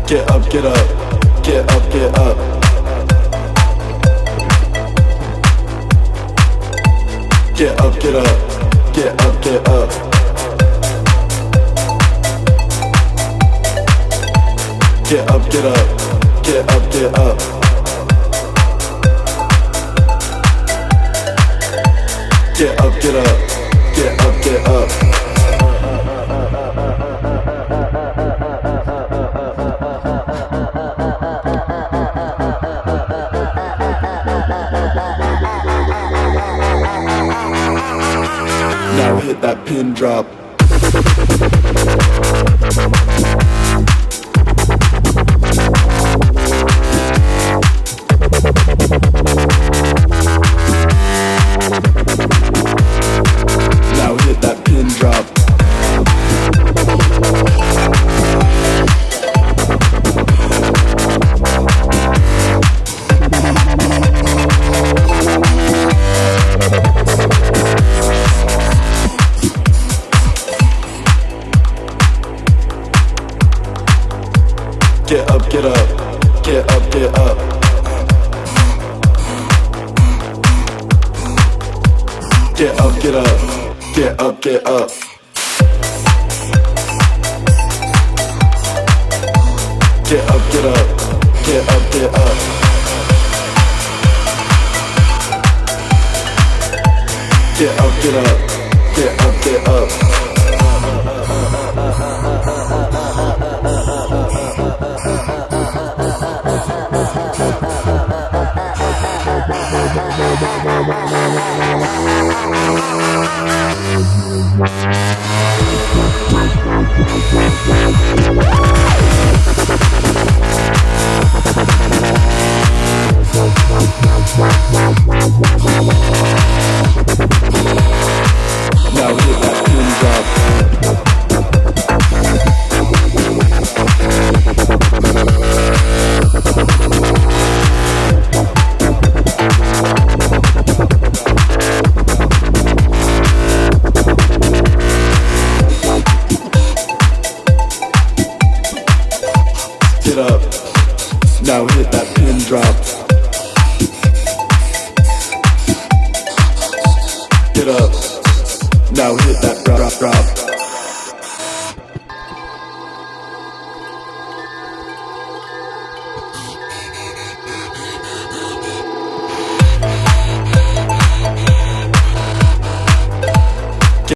Get up, get up, get up, get up. Get up, get up, get up, get up. Get up, get up, get up, get up. Get up, get up, get up, get up. Now hit that pin drop. Now hit that pin drop. Get up, get up, get up, get up. Get up, get up, get up, get up. Get up, get up, get up, get up. Get up, get up, get up, get up. Now hit that pin drop. Get up. Now hit that pin drop. Get up. Now hit that drop.